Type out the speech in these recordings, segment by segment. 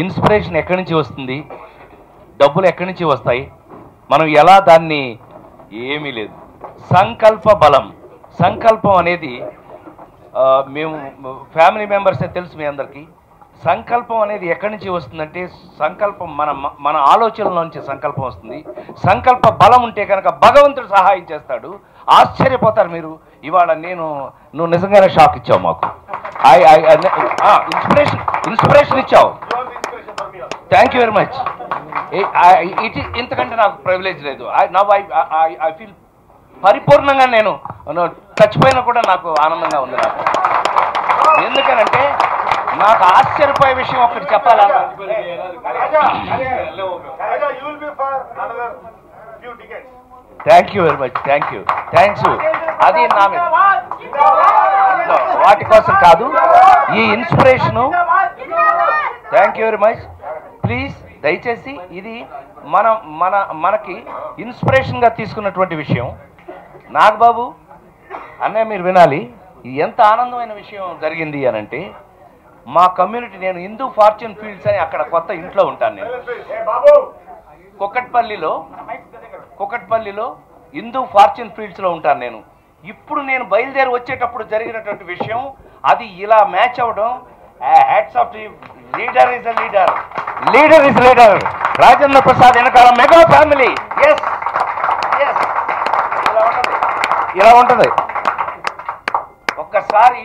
Inspiration ఎక్కడి నుంచి వస్తుంది, డబ్బులు ఎక్కడి నుంచి వస్తాయి, మనం ఎలా దాన్ని, ఏమీ లేదు. సంకల్ప బలం. సంకల్పం అనేది మేము ఫ్యామిలీ మెంబర్సే తెలుసు మీ అందరికీ. సంకల్పం అనేది ఎక్కడి నుంచి వస్తుందంటే సంకల్పం మన ఆలోచనల నుంచి సంకల్పం వస్తుంది. సంకల్ప బలం ఉంటే కనుక భగవంతుడు సహాయం చేస్తాడు. ఆశ్చర్యపోతారు మీరు. ఇవాళ నువ్వు నిజంగానే షాక్ ఇచ్చావు మాకు. ఇన్స్పిరేషన్ ఇచ్చావు. Thank you very much. ఇంతకంటే నాకు ప్రివిలేజ్ లేదు. ఐ ఫీల్ పరిపూర్ణంగా నేను చచ్చిపోయినా కూడా నాకు ఆనందంగా ఉంది. నాకు ఎందుకనంటే నాకు ఆశ్చర్యపోయే విషయం ఒకటి చెప్పాలా. Thank you very much. Thanks. అది నా మీద వాటి కోసం కాదు, ఈ inspiration. Thank you very much. Please దయచేసి ఇది మనకి ఇన్స్పిరేషన్గా తీసుకున్నటువంటి విషయం. నాగబాబు అన్నయ్య మీరు వినాలి. ఎంత ఆనందమైన విషయం జరిగింది అని అంటే, మా కమ్యూనిటీ, నేను హిందూ ఫార్చ్యూన్ ఫీల్డ్స్ అని అక్కడ కొత్త ఇంట్లో ఉంటాను. నేను కుకట్పల్లిలో హిందూ ఫార్చ్యూన్ ఫీల్డ్స్లో ఉంటాను నేను. ఇప్పుడు నేను బయలుదేరి వచ్చేటప్పుడు జరిగినటువంటి విషయం అది ఇలా మ్యాచ్ అవ్వడం. Hats off the leader is leader. Rajendra Prasad వెనకాల మెగా ఫ్యామిలీ. ఎస్ ఇలా ఉంటుంది. ఒక్కసారి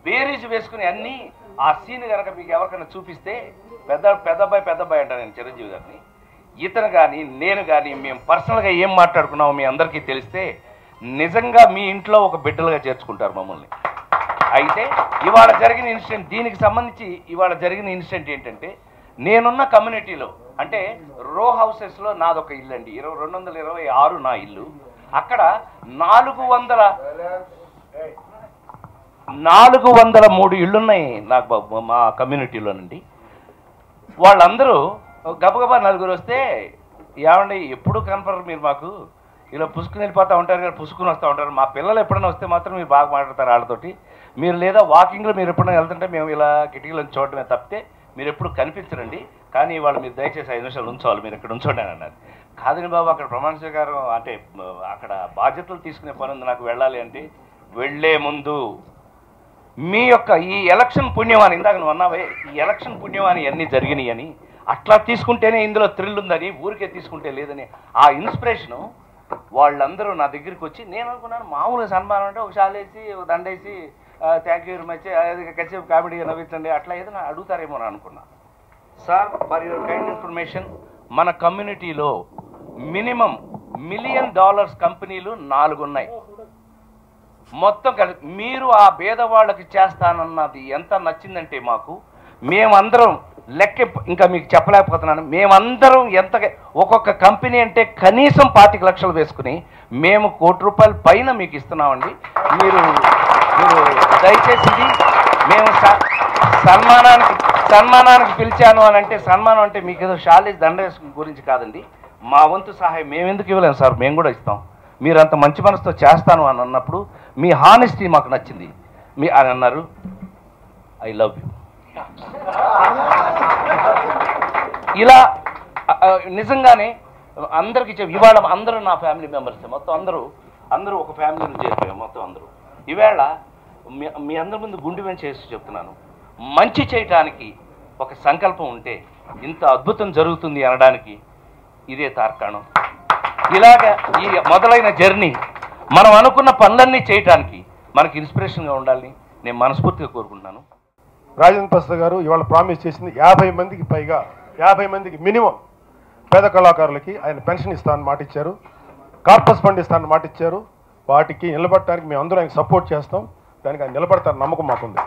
బేరీజు వేసుకుని అన్నీ ఆ సీన్ కనుక మీకు ఎవరికైనా చూపిస్తే, పెద్దబ్బాయి అంటాను నేను చిరంజీవి గారిని, ఇతను కానీ నేను కానీ మేము పర్సనల్గా ఏం మాట్లాడుకున్నామో మీ అందరికీ తెలిస్తే నిజంగా మీ ఇంట్లో ఒక బిడ్డలుగా చేర్చుకుంటారు మమ్మల్ని. అయితే ఇవాళ జరిగిన ఇన్సిడెంట్, దీనికి సంబంధించి ఇవాళ జరిగిన ఇన్సిడెంట్ ఏంటంటే, నేనున్న కమ్యూనిటీలో అంటే రో హౌసెస్లో నాదొక ఇల్లు అండి. 226 నా ఇల్లు. అక్కడ 403 ఇళ్ళున్నాయి నాకు మా కమ్యూనిటీలోనండి. వాళ్ళందరూ గబగబా నలుగురు వస్తే, ఏమండి ఎప్పుడు కనపడరు మీరు మాకు, ఇలా పుసుకుని వెళ్ళిపోతూ ఉంటారు కదా, పుసుకుని వస్తూ ఉంటారు. మా పిల్లలు ఎప్పుడైనా వస్తే మాత్రం మీరు బాగా మాట్లాడతారు వాళ్ళతోటి. మీరు లేదా వాకింగ్లో మీరు ఎప్పుడైనా వెళ్తుంటే మేము ఇలా కిటికీలను చూడటమే తప్పితే మీరు ఎప్పుడు కనిపించరండి. కానీ వాళ్ళు మీరు దయచేసి 5 నిమిషాలు ఉంచవాలి, మీరు ఇక్కడ ఉంచండి అని అన్నారు. కాదని బాబు, అక్కడ ప్రమాణ స్వీకారం అంటే అక్కడ బాధ్యతలు తీసుకునే పని ఉంది, నాకు వెళ్ళాలి అంటే, వెళ్ళే ముందు మీ యొక్క ఈ ఎలక్షన్ పుణ్యమాని, ఇందాక నువ్వు అన్నావే ఈ ఎలక్షన్ పుణ్యమాని అన్నీ జరిగినాయి అని, అట్లా తీసుకుంటేనే ఇందులో థ్రిల్ ఉందని, ఊరికే తీసుకుంటే లేదని ఆ ఇన్స్పిరేషను వాళ్ళందరూ నా దగ్గరికి వచ్చి, నేను అనుకున్నాను మామూలుగా సన్మానం అంటే ఒక షాలేసి ఒక దండేసి థ్యాంక్ యూ వెరీ మచ్, కచ్చేపు కామెడీగా నవ్వించండి అట్లా ఏదైనా అడుగుతారేమో అని అనుకున్నా. Sir, for your kind information, మన కమ్యూనిటీలో మినిమం $1 మిలియన్ కంపెనీలు 4 ఉన్నాయి మొత్తం కలిసి. మీరు ఆ పేదవాళ్ళకి చేస్తానన్నది ఎంత నచ్చిందంటే మాకు, మేమందరం లెక్క ఇంకా మీకు చెప్పలేకపోతున్నాను. మేమందరం ఎంత ఒక్కొక్క కంపెనీ అంటే కనీసం 25 లక్షలు వేసుకుని మేము ₹1 కోటి పైన మీకు ఇస్తున్నామండి. మీరు దయచేసి మేము సన్మానానికి పిలిచాను అని అంటే, సన్మానం అంటే మీకు ఏదో షాలేజ్ దండేస్ గురించి కాదండి. మా వంతు సహాయం మేము ఎందుకు ఇవ్వలేము సార్, మేము కూడా ఇస్తాం. మీరు అంత మంచి మనసుతో చేస్తాను అని అన్నప్పుడు మీ హానెస్టీ మాకు నచ్చింది. అని అన్నారు, ఐ లవ్ యూ. ఇలా నిజంగానే అందరికీ ఇవాళ అందరూ నా ఫ్యామిలీ మెంబర్స్, మొత్తం అందరూ ఒక ఫ్యామిలీ నుంచి చేరిపోయాం మొత్తం అందరూ. ఈవేళ మీ అందరి ముందు గుండె మీద చేసి చెప్తున్నాను, మంచి చేయటానికి ఒక సంకల్పం ఉంటే ఇంత అద్భుతం జరుగుతుంది అనడానికి ఇదే తార్కాణం. ఇలాగ ఈ మొదలైన జర్నీ మనం అనుకున్న పనులన్నీ చేయటానికి మనకి ఇన్స్పిరేషన్గా ఉండాలని నేను మనస్ఫూర్తిగా కోరుకుంటున్నాను. రాజేంద్ర ప్రసాద్ గారు ఇవాళ ప్రామిస్ చేసింది 50 మందికి పైగా, 50 మందికి మినిమం పేద కళాకారులకి ఆయన పెన్షన్ ఇస్తానని మాట ఇచ్చారు, కార్పస్ ఫండ్ ఇస్తానని మాట ఇచ్చారు. వాటికి నిలబడటానికి మేము అందరూ ఆయన సపోర్ట్ చేస్తాం. దానికి ఆయన నిలబడతారని నమ్మకం మాకుంది.